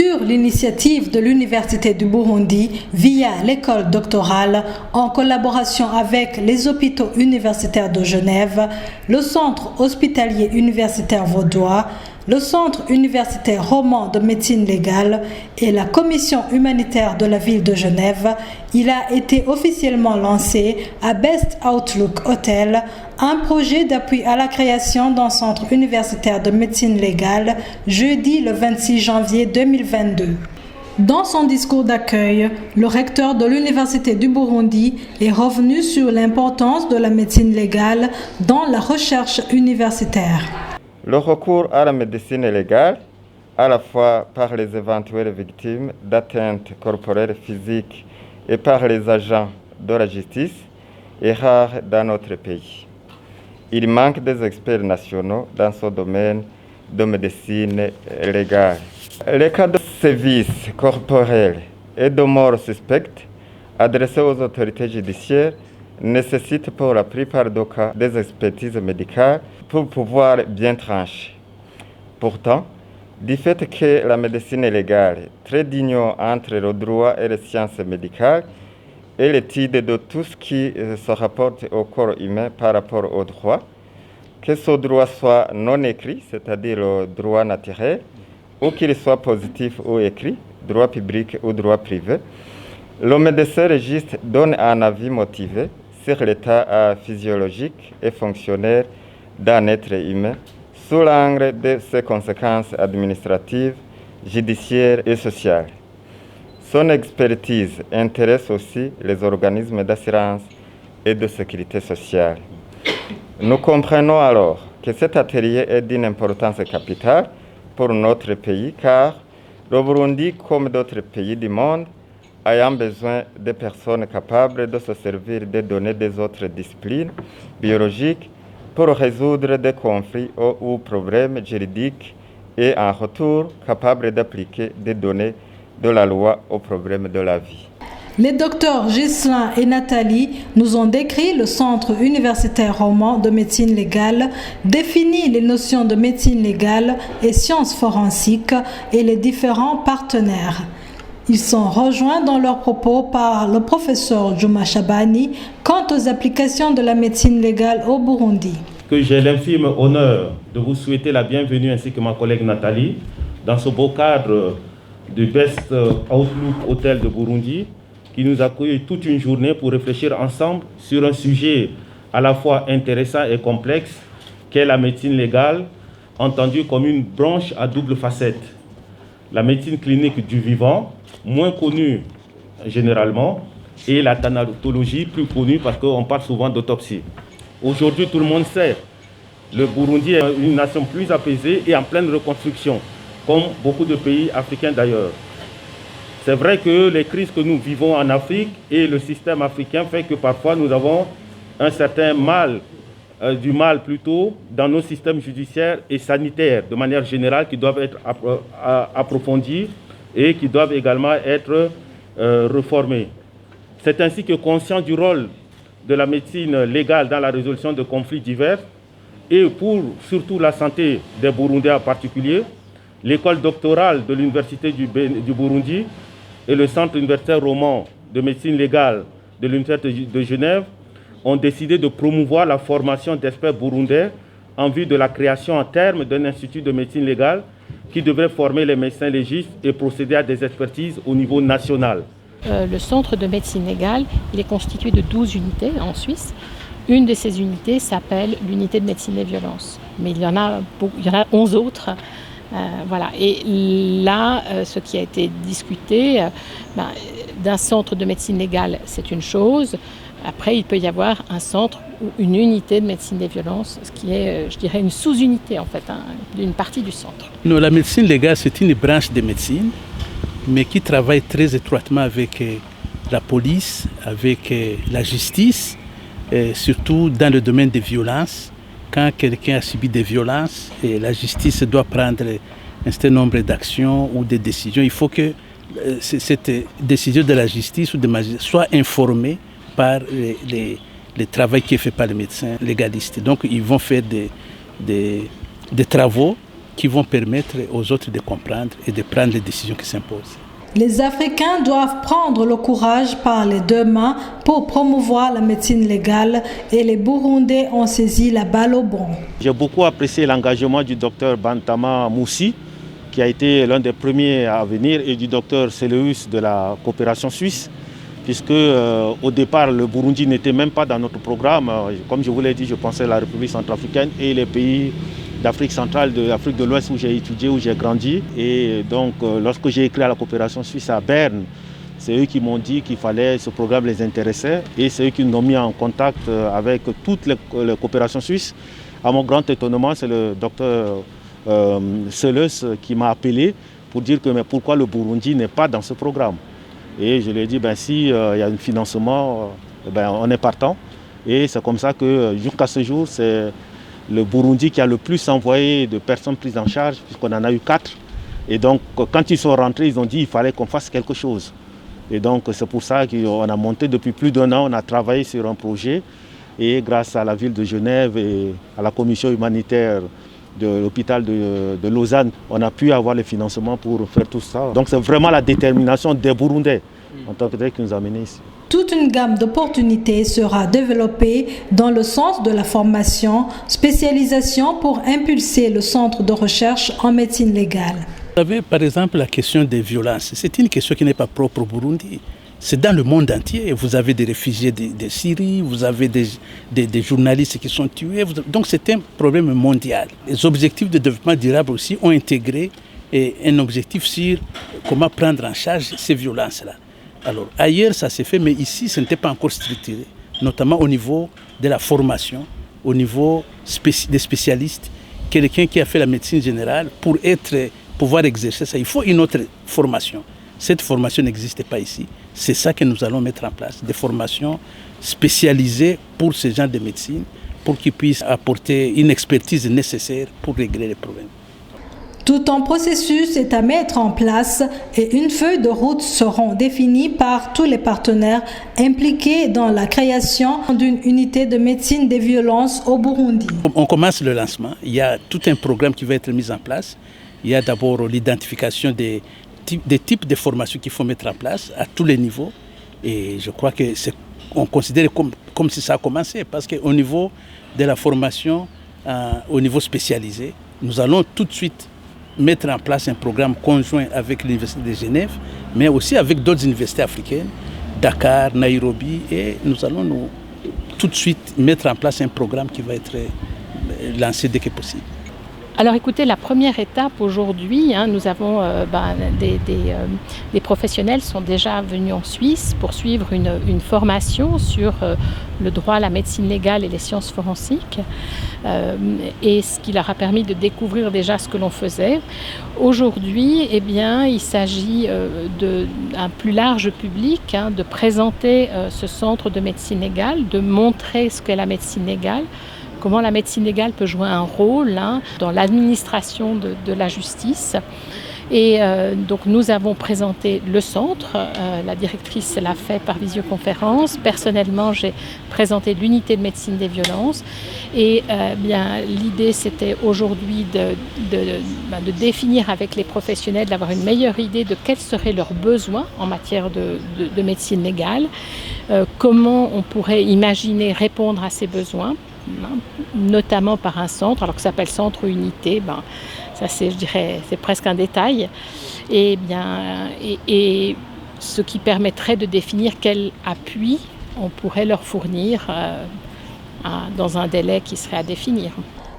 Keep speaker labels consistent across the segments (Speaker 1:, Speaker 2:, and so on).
Speaker 1: sur l'initiative de l'Université du Burundi via l'école doctorale en collaboration avec les hôpitaux universitaires de Genève, le Centre hospitalier universitaire vaudois, le Centre universitaire roman de médecine légale et la Commission humanitaire de la ville de Genève, il a été officiellement lancé à Best Outlook Hotel, un projet d'appui à la création d'un centre universitaire de médecine légale, jeudi le 26 janvier 2022. Dans son discours d'accueil, le recteur de l'Université du Burundi est revenu sur l'importance de la médecine légale dans la recherche universitaire.
Speaker 2: Le recours à la médecine légale, à la fois par les éventuelles victimes d'atteintes corporelles physiques et par les agents de la justice, est rare dans notre pays. Il manque des experts nationaux dans ce domaine de médecine légale. Les cas de sévices corporels et de morts suspectes adressés aux autorités judiciaires nécessitent pour la plupart des cas des expertises médicales pour pouvoir bien trancher. Pourtant, du fait que la médecine légale traite d'union entre le droit et les sciences médicales et l'étude de tout ce qui se rapporte au corps humain par rapport au droit, que ce droit soit non écrit, c'est-à-dire le droit naturel, ou qu'il soit positif ou écrit, droit public ou droit privé, le médecin légiste donne un avis motivé sur l'état physiologique et fonctionnel d'un être humain sous l'angle de ses conséquences administratives, judiciaires et sociales. Son expertise intéresse aussi les organismes d'assurance et de sécurité sociale. Nous comprenons alors que cet atelier est d'une importance capitale pour notre pays car le Burundi, comme d'autres pays du monde, ayant besoin de personnes capables de se servir des données des autres disciplines biologiques pour résoudre des conflits ou problèmes juridiques et en retour capables d'appliquer des données de la loi aux problèmes de la vie.
Speaker 1: Les docteurs Ghislain et Nathalie nous ont décrit le Centre universitaire roman de médecine légale, défini les notions de médecine légale et sciences forensiques et les différents partenaires. Ils sont rejoints dans leurs propos par le professeur Juma Shabani quant aux applications de la médecine légale au Burundi.
Speaker 3: Que j'ai l'infime honneur de vous souhaiter la bienvenue ainsi que ma collègue Nathalie dans ce beau cadre du Best Outlook Hotel de Burundi qui nous accueille toute une journée pour réfléchir ensemble sur un sujet à la fois intéressant et complexe qu'est la médecine légale, entendue comme une branche à double facette. La médecine clinique du vivant, moins connue généralement, et la thanatologie, plus connue parce qu'on parle souvent d'autopsie. Aujourd'hui, tout le monde sait, le Burundi est une nation plus apaisée et en pleine reconstruction, comme beaucoup de pays africains d'ailleurs. C'est vrai que les crises que nous vivons en Afrique et le système africain fait que parfois nous avons un certain mal, du mal plutôt, dans nos systèmes judiciaires et sanitaires de manière générale qui doivent être approfondis et qui doivent également être reformés. C'est ainsi que conscient du rôle de la médecine légale dans la résolution de conflits divers et pour surtout la santé des Burundais en particulier, l'école doctorale de l'Université du Burundi et le Centre universitaire roman de médecine légale de l'Université de Genève ont décidé de promouvoir la formation d'experts burundais en vue de la création en termes d'un institut de médecine légale qui devrait former les médecins légistes et procéder à des expertises au niveau national.
Speaker 4: Le centre de médecine légale, il est constitué de 12 unités en Suisse. Une de ces unités s'appelle l'unité de médecine des violences. Mais il y en a 11 autres. Voilà. Et là, ce qui a été discuté, d'un centre de médecine légale, c'est une chose. Après, il peut y avoir un centre ou une unité de médecine des violences, ce qui est, je dirais, une sous-unité en fait, d'une partie du centre.
Speaker 5: Non, la médecine légale, c'est une branche de médecine, mais qui travaille très étroitement avec la police, avec la justice, surtout dans le domaine des violences. Quand quelqu'un a subi des violences, la justice doit prendre un certain nombre d'actions ou de décisions. Il faut que cette décision de la justice ou des magistrats soit informée par le travail qui est fait par les médecins légalistes. Donc ils vont faire des travaux qui vont permettre aux autres de comprendre et de prendre les décisions qui s'imposent.
Speaker 1: Les Africains doivent prendre le courage par les deux mains pour promouvoir la médecine légale et les Burundais ont saisi la balle au bond.
Speaker 3: J'ai beaucoup apprécié l'engagement du docteur Bantama Moussi, qui a été l'un des premiers à venir, et du docteur Seleus de la coopération suisse, puisque au départ, le Burundi n'était même pas dans notre programme. Comme je vous l'ai dit, je pensais à la République centrafricaine et les pays d'Afrique centrale, de l'Afrique de l'Ouest où j'ai étudié, où j'ai grandi. Et donc, lorsque j'ai écrit à la coopération suisse à Berne, c'est eux qui m'ont dit qu'il fallait, ce programme les intéressait, et c'est eux qui nous ont mis en contact avec toutes les coopérations suisses. À mon grand étonnement, c'est le docteur Seleus qui m'a appelé pour dire que mais pourquoi le Burundi n'est pas dans ce programme. Et je lui ai dit, si y a un financement, on est partant. Et c'est comme ça que jusqu'à ce jour, c'est le Burundi qui a le plus envoyé de personnes prises en charge, puisqu'on en a eu 4. Et donc, quand ils sont rentrés, ils ont dit qu'il fallait qu'on fasse quelque chose. Et donc, c'est pour ça qu'on a monté depuis plus d'1 an, on a travaillé sur un projet. Et grâce à la ville de Genève et à la commission humanitaire de l'hôpital de Lausanne, on a pu avoir le financement pour faire tout ça. Donc, c'est vraiment la détermination des Burundais en tant que tel qui nous a menés ici.
Speaker 1: Toute une gamme d'opportunités sera développée dans le sens de la formation, spécialisation pour impulser le centre de recherche en médecine légale.
Speaker 5: Vous avez par exemple la question des violences. C'est une question qui n'est pas propre au Burundi. C'est dans le monde entier. Vous avez des réfugiés de Syrie, vous avez des journalistes qui sont tués. Donc c'est un problème mondial. Les objectifs de développement durable aussi ont intégré un objectif sur comment prendre en charge ces violences-là. Alors ailleurs ça s'est fait, mais ici ce n'était pas encore structuré, notamment au niveau de la formation, au niveau des spécialistes. Quelqu'un qui a fait la médecine générale, pour pouvoir exercer ça, il faut une autre formation. Cette formation n'existait pas ici. C'est ça que nous allons mettre en place, des formations spécialisées pour ce genre de médecine, pour qu'ils puissent apporter une expertise nécessaire pour régler les problèmes.
Speaker 1: Tout un processus est à mettre en place et une feuille de route seront définies par tous les partenaires impliqués dans la création d'une unité de médecine des violences au Burundi.
Speaker 5: On commence le lancement. Il y a tout un programme qui va être mis en place. Il y a d'abord l'identification des types de formations qu'il faut mettre en place à tous les niveaux. Et je crois que on considère comme si ça a commencé, parce qu'au niveau de la formation, au niveau spécialisé, nous allons tout de suite mettre en place un programme conjoint avec l'Université de Genève, mais aussi avec d'autres universités africaines, Dakar, Nairobi, et nous allons tout de suite mettre en place un programme qui va être lancé dès que possible.
Speaker 4: Alors écoutez, la première étape aujourd'hui, nous avons des professionnels sont déjà venus en Suisse pour suivre une formation sur le droit à la médecine légale et les sciences forensiques, et ce qui leur a permis de découvrir déjà ce que l'on faisait. Aujourd'hui, il s'agit d'un plus large public, de présenter ce centre de médecine légale, de montrer ce qu'est la médecine légale, comment la médecine légale peut jouer un rôle dans l'administration de la justice. Et donc nous avons présenté le centre, la directrice l'a fait par visioconférence. Personnellement, j'ai présenté l'unité de médecine des violences. Et l'idée, c'était aujourd'hui de définir avec les professionnels, d'avoir une meilleure idée de quels seraient leurs besoins en matière de médecine légale, comment on pourrait imaginer répondre à ces besoins, notamment par un centre, alors que ça s'appelle centre ou unité, ça c'est, je dirais, c'est presque un détail, et ce qui permettrait de définir quel appui on pourrait leur fournir dans un délai qui serait à définir.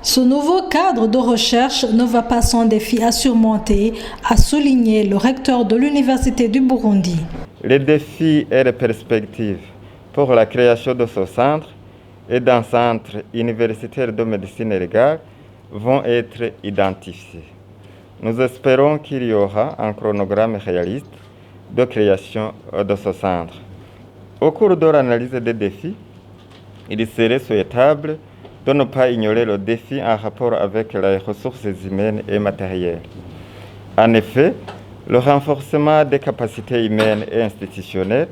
Speaker 1: Ce nouveau cadre de recherche ne va pas sans défi à surmonter, a souligné le recteur de l'Université du Burundi.
Speaker 2: Les défis et les perspectives pour la création de ce centre et d'un centre universitaire de médecine légale vont être identifiés. Nous espérons qu'il y aura un chronogramme réaliste de création de ce centre. Au cours de l'analyse des défis, il serait souhaitable de ne pas ignorer le défi en rapport avec les ressources humaines et matérielles. En effet, le renforcement des capacités humaines et institutionnelles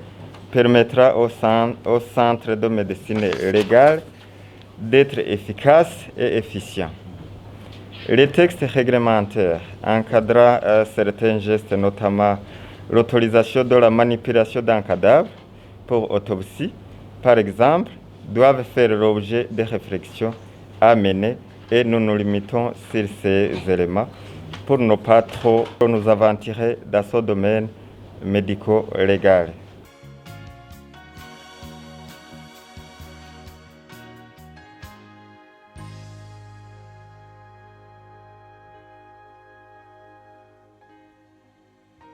Speaker 2: permettra au centre de médecine légale d'être efficace et efficient. Les textes réglementaires encadrant certains gestes, notamment l'autorisation de la manipulation d'un cadavre pour autopsie, par exemple, doivent faire l'objet de réflexions à mener et nous nous limitons sur ces éléments pour ne pas trop nous aventurer dans ce domaine médico-légal.